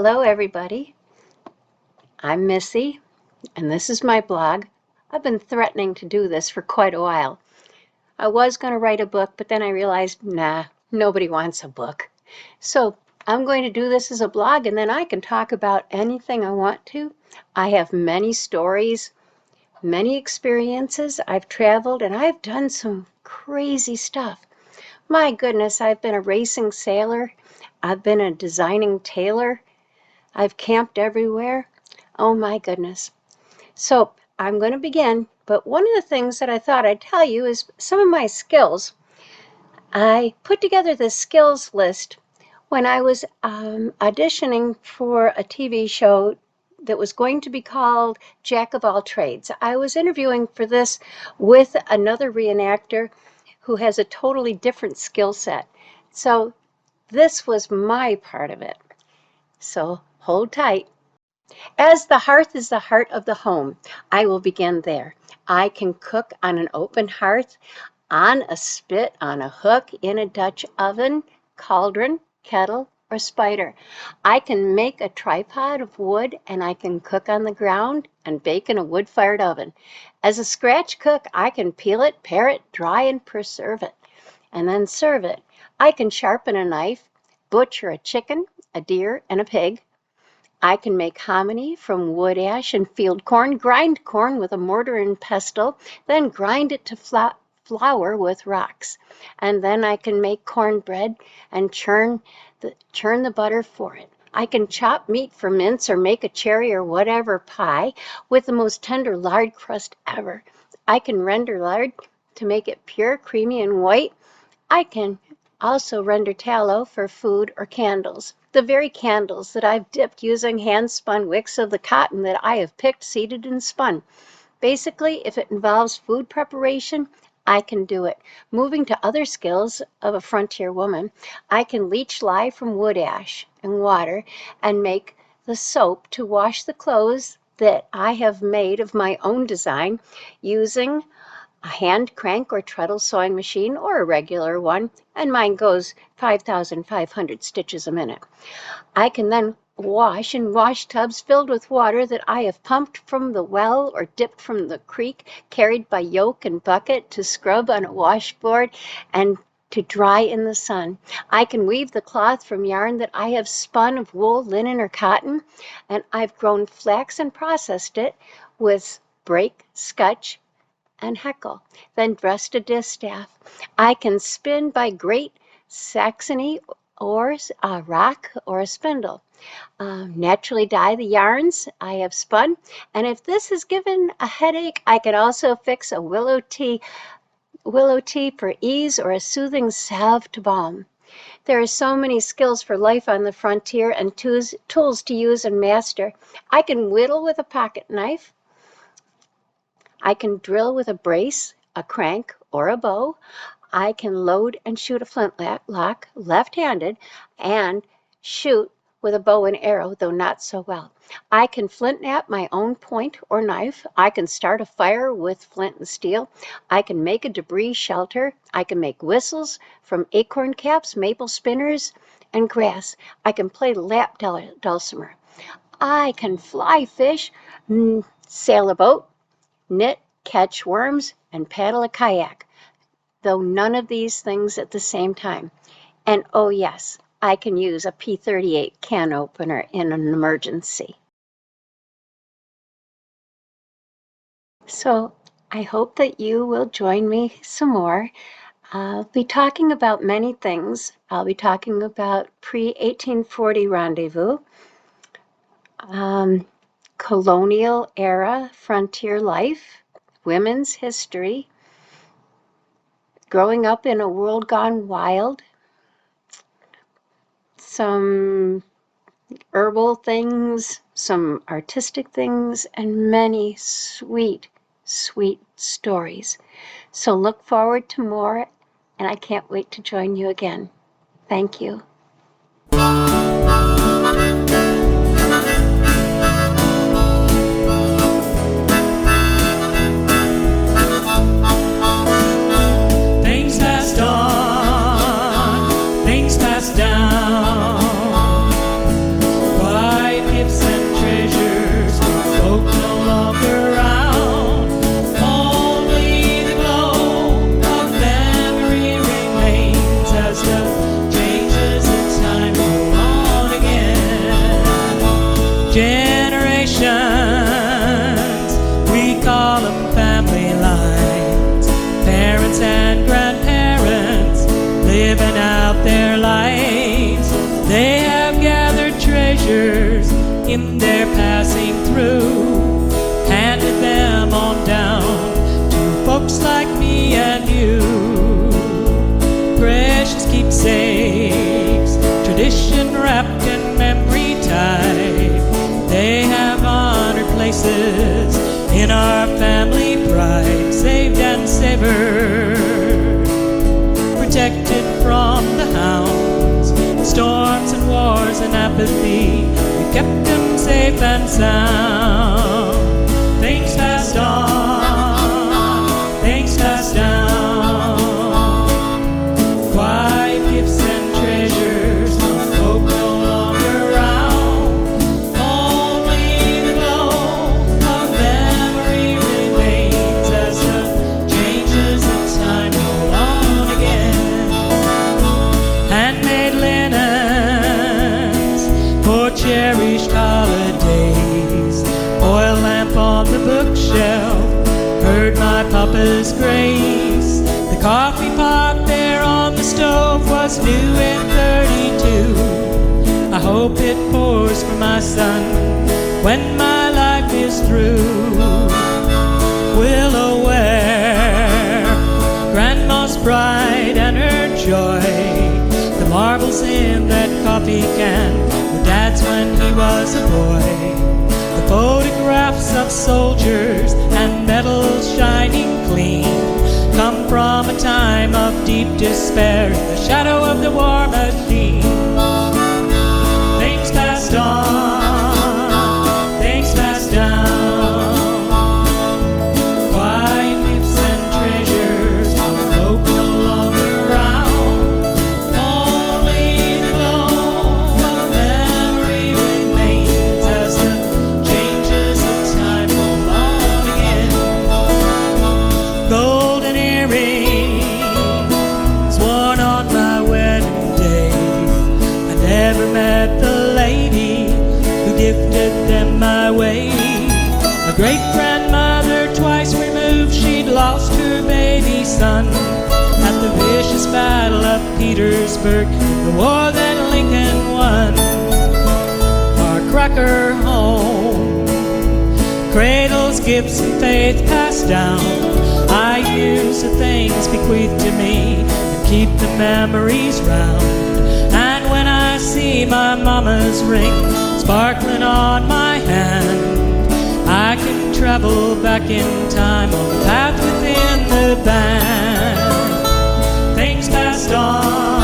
Hello, everybody. I'm Missy, and this is my blog. I've been threatening to do this for quite a while. I was going to write a book, but then I realized, nah, nobody wants a book. So I'm going to do this as a blog, and then I can talk about anything I want to. I have many stories, many experiences. I've traveled, and I've done some crazy stuff. My goodness, I've been a racing sailor. I've been a designing tailor. I've camped everywhere. Oh my goodness. So I'm going to begin, but one of the things that I thought I'd tell you is some of my skills. I put together this skills list when I was auditioning for a TV show that was going to be called Jack of All Trades. I was interviewing for this with another reenactor who has a totally different skill set. So this was my part of it. So hold tight. As the hearth is the heart of the home, I will begin there. I can cook on an open hearth, on a spit, on a hook, in a Dutch oven, cauldron, kettle, or spider. I can make a tripod of wood, and I can cook on the ground and bake in a wood-fired oven. As a scratch cook, I can peel it, pare it, dry, and preserve it, and then serve it. I can sharpen a knife, butcher a chicken, a deer, and a pig. I can make hominy from wood ash and field corn, grind corn with a mortar and pestle, then grind it to flour with rocks. And then I can make cornbread and churn the butter for it. I can chop meat for mince or make a cherry or whatever pie with the most tender lard crust ever. I can render lard to make it pure, creamy, and white. I can also render tallow for food or candles. The very candles that I've dipped using hand-spun wicks of the cotton that I have picked, seeded, and spun. Basically, if it involves food preparation, I can do it. Moving to other skills of a frontier woman, I can leach lye from wood ash and water and make the soap to wash the clothes that I have made of my own design using a hand crank or treadle sewing machine or a regular one, and mine goes 5,500 stitches a minute. I can then wash in wash tubs filled with water that I have pumped from the well or dipped from the creek, carried by yoke and bucket to scrub on a washboard and to dry in the sun. I can weave the cloth from yarn that I have spun of wool, linen, or cotton, and I've grown flax and processed it with brake, scutch, and heckle, then dressed a distaff. I can spin by great Saxony or a rock or a spindle. Naturally dye the yarns I have spun, and if this has given a headache, I can also fix a willow tea for ease or a soothing salve to balm. There are so many skills for life on the frontier and tools to use and master. I can whittle with a pocket knife. I can drill with a brace, a crank, or a bow. I can load and shoot a flintlock left-handed and shoot with a bow and arrow, though not so well. I can flint knap my own point or knife. I can start a fire with flint and steel. I can make a debris shelter. I can make whistles from acorn caps, maple spinners, and grass. I can play lap dulcimer. I can fly fish, sail a boat, knit, catch worms, and paddle a kayak, though none of these things at the same time. And oh yes, I can use a P38 can opener in an emergency. So I hope that you will join me some more. I'll be talking about many things. I'll be talking about pre-1840 rendezvous, colonial era frontier life, women's history, growing up in a world gone wild, some herbal things, some artistic things, and many sweet, sweet stories. So look forward to more, and I can't wait to join you again. Thank you. Things passed down. Why in their passing through, handed them on down to folks like me and you. Precious keepsakes, tradition wrapped in memory tied. They have honored places in our family pride, saved and savored, protected from the hounds, storms and wars and apathy. We kept them safe and sound. Things passed on, things passed down. Quiet gifts and treasures, hope no longer round. Only the glow of memory remains as the changes of time roll on again. Handmade linens for cherished holidays, oil lamp on the bookshelf, heard my papa's grace. The coffee pot there on the stove was new in '32. I hope it pours for my son when my life is through. Willow ware, Grandma's pride and her joy. The marbles in that coffee can were Dad's when he was a boy. The photographs of soldiers and medals shining clean come from a time of deep despair in the shadow of the war machine. Things passed on, things passed down. Quiet gifts and treasures, hope no longer round. Only the glow of memory remains as the changes of time roll on again. Golden earrings worn on my wedding day. I never met the lady who gifted them my way. A great-grandmother twice removed, she'd lost her baby son at the vicious Battle of Petersburg, the war that Lincoln won. Our cracker home, cradles, gifts, and faith passed down. I use the things bequeathed to me and keep the memories round. And when I see my mama's ring sparkling on my hand, I can travel back in time on the path within the band. Things passed on,